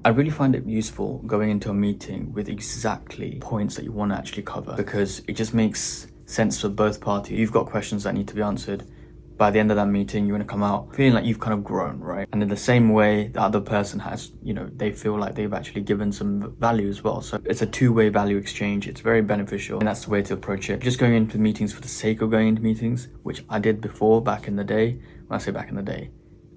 I really find it useful going into a meeting with exactly points that you want to actually cover, because it just makes sense for both parties. You've got questions that need to be answered. By the end of that meeting, you want to come out feeling like you've kind of grown, right? And in the same way, the other person has, they feel like they've actually given some value as well. So it's a two-way value exchange. It's very beneficial, and that's the way to approach it. Just going into meetings for the sake of going into meetings, which I did before back in the day. When I say back in the day,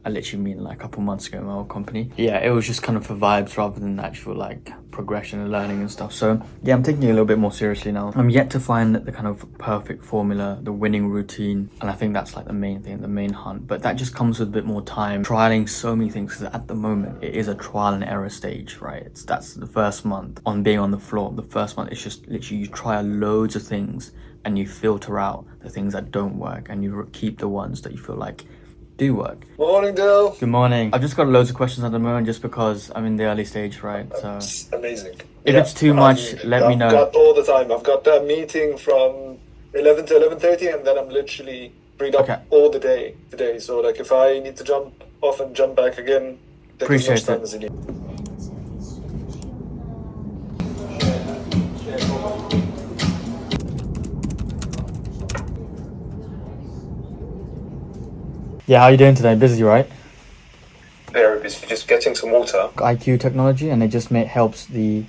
I literally mean like a couple months ago in my old company. Yeah, it was just kind of for vibes rather than actual like progression and learning and stuff. So yeah, I'm taking it a little bit more seriously now. I'm yet to find the kind of perfect formula, the winning routine. And I think that's like the main thing, the main hunt. But that just comes with a bit more time, trialing so many things. Because at the moment, it is a trial and error stage, right? That's the first month on being on the floor. The first month, it's just literally you try loads of things and you filter out the things that don't work and you keep the ones that you feel like do work. Morning, Dale. Good morning. I've just got loads of questions at the moment just because I'm in the early stage, right? So that's amazing. If it's too much, let me know. I've got all the time. I've got that meeting from 11 to 11:30, and then I'm literally freed up all the day today. So like if I need to jump off and jump back again, take as much time as you need. Yeah, how are you doing today? Busy, right? Very busy. Just getting some water. IQ technology, and it just helps the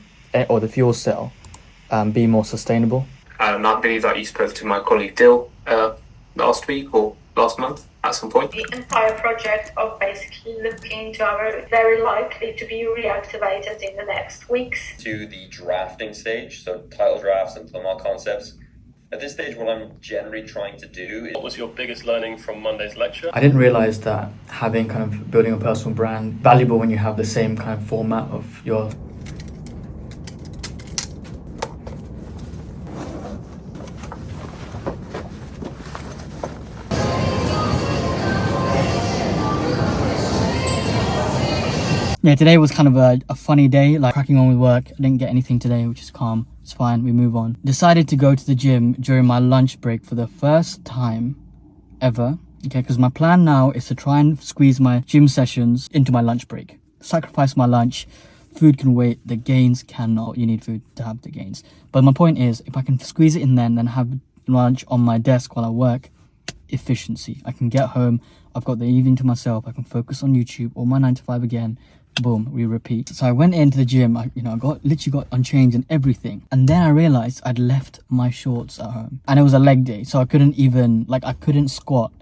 fuel cell be more sustainable. I believe that you spoke to my colleague Dill last week or last month at some point. The entire project of basically looking to our very likely to be reactivated in the next weeks. To the drafting stage, so title drafts and plumber concepts. At this stage, what I'm generally trying to do is... What was your biggest learning from Monday's lecture? I didn't realize that having kind of building a personal brand valuable when you have the same kind of format of your... Yeah, today was kind of a funny day, like cracking on with work. I didn't get anything today, which is calm. It's fine, we move on. Decided to go to the gym during my lunch break for the first time ever. Okay, because my plan now is to try and squeeze my gym sessions into my lunch break. Sacrifice my lunch. Food can wait, the gains cannot. You need food to have the gains. But my point is, if I can squeeze it in then have lunch on my desk while I work, efficiency. I can get home, I've got the evening to myself, I can focus on YouTube or my 9 to 5 again. Boom, we repeat. So I went into the gym, I literally got unchanged and everything. And then I realized I'd left my shorts at home. And it was a leg day, so I couldn't even, I couldn't squat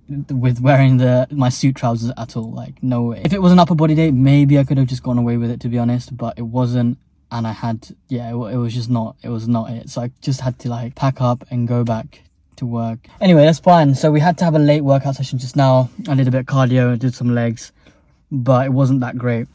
with wearing my suit trousers at all. Like, no way. If it was an upper body day, maybe I could have just gone away with it, to be honest. But it wasn't, and I had, it was just not, it was not it. So I just had to pack up and go back to work. Anyway, that's fine. So we had to have a late workout session just now. I did a bit of cardio, did some legs, but it wasn't that great.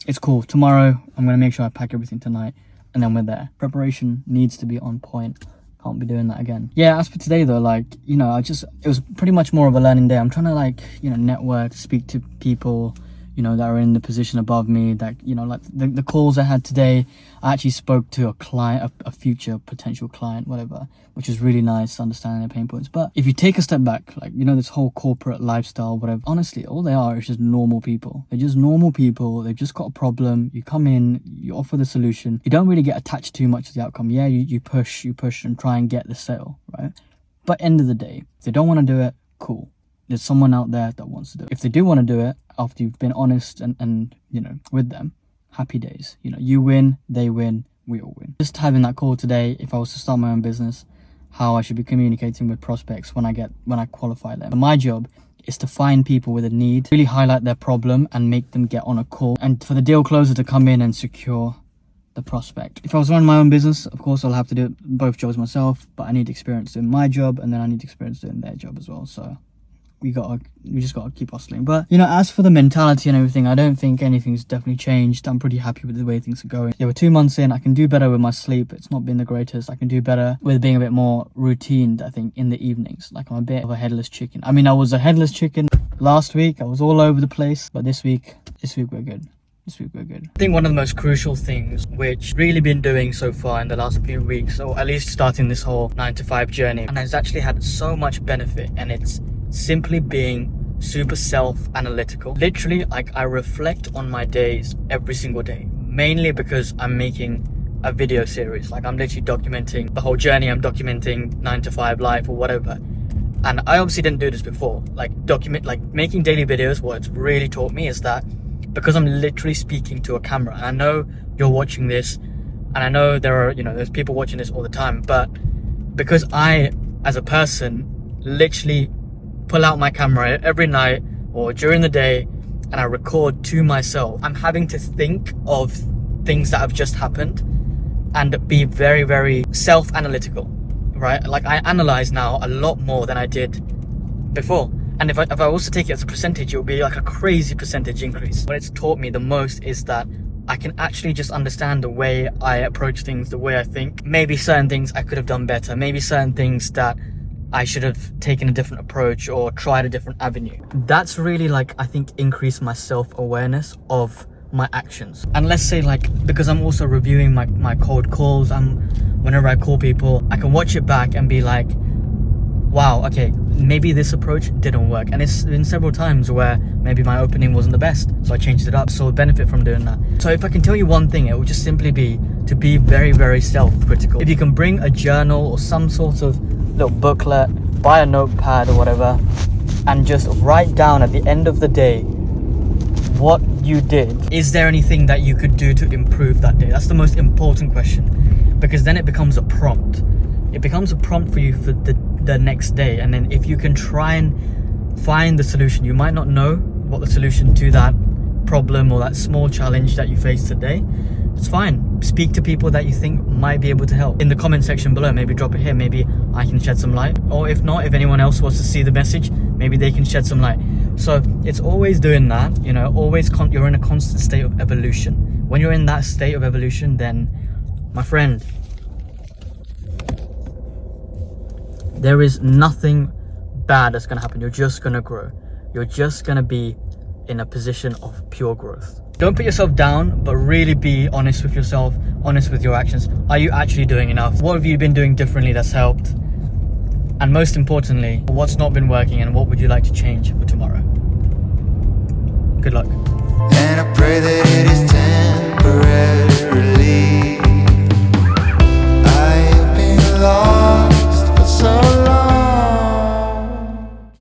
It's cool. Tomorrow, I'm going to make sure I pack everything tonight, and then we're there. Preparation needs to be on point. Can't be doing that again. Yeah, as for today though, it was pretty much more of a learning day. I'm trying to network, speak to people, that are in the position above me, that, the calls I had today, I actually spoke to a client, a future potential client, whatever, which is really nice, understanding their pain points. But if you take a step back, this whole corporate lifestyle, whatever, honestly, all they are is just normal people. They're just normal people. They've just got a problem. You come in, you offer the solution. You don't really get attached too much to the outcome. Yeah, you push and try and get the sale, right? But end of the day, if they don't want to do it, cool. There's someone out there that wants to do it. If they do want to do it, after you've been honest and with them, happy days. You win, they win, we all win. Just having that call today, if I was to start my own business, how I should be communicating with prospects when I qualify them. And my job is to find people with a need, really highlight their problem and make them get on a call, and for the deal closer to come in and secure the prospect. If I was running my own business, of course I'll have to do both jobs myself, but I need experience doing my job, and then I need experience doing their job as well. So we just gotta keep hustling. But as for the mentality and everything, I don't think anything's definitely changed. I'm pretty happy with the way things are going. Yeah, we're 2 months in. I can do better with my sleep. It's not been the greatest. I can do better with being a bit more routined, I think, in the evenings. I'm a bit of a headless chicken. I mean, I was a headless chicken last week. I was all over the place, but this week we're good. I think one of the most crucial things which really been doing so far in the last few weeks, or at least starting this whole 9 to 5 journey, and has actually had so much benefit, and it's simply being super self-analytical. Literally, like, I reflect on my days every single day, mainly because I'm making a video series. Like, I'm literally documenting the whole journey. I'm documenting 9 to 5 life or whatever. And I obviously didn't do this before. Like, making daily videos, what it's really taught me is that because I'm literally speaking to a camera, and I know you're watching this, and I know there's people watching this all the time, but because I, as a person, literally pull out my camera every night or during the day and I record to myself, I'm having to think of things that have just happened and be very, very self-analytical, right? Like, I analyze now a lot more than I did before. And if I also take it as a percentage, it will be like a crazy percentage increase. What it's taught me the most is that I can actually just understand the way I approach things, the way I think. Maybe certain things I could have done better. Maybe certain things that I should have taken a different approach or tried a different avenue. That's really, like, I think, increased my self-awareness of my actions. And let's say, like, because I'm also reviewing my cold calls, whenever I call people, I can watch it back and be like, wow, okay, maybe this approach didn't work. And it's been several times where maybe my opening wasn't the best, so I changed it up. So I benefit from doing that. So if I can tell you one thing, it would just simply be to be very, very self-critical. If you can bring a journal or some sort of little booklet, buy a notepad or whatever, and just write down at the end of the day what you did. Is there anything that you could do to improve that day? That's the most important question, because then it becomes a prompt. It becomes a prompt for you for the next day. And then if you can try and find the solution, you might not know what the solution to that problem or that small challenge that you face today, it's fine. Speak to people that you think might be able to help. In the comment section below, maybe drop it here, maybe I can shed some light. Or if not, if anyone else wants to see the message, maybe they can shed some light. So it's always doing that, always you're in a constant state of evolution. When you're in that state of evolution, then, my friend, there is nothing bad that's going to happen. You're just going to grow. You're just going to be in a position of pure growth. Don't put yourself down, but really be honest with yourself, honest with your actions. Are you actually doing enough? What have you been doing differently that's helped? And most importantly, what's not been working and what would you like to change for tomorrow? Good luck. And I pray that it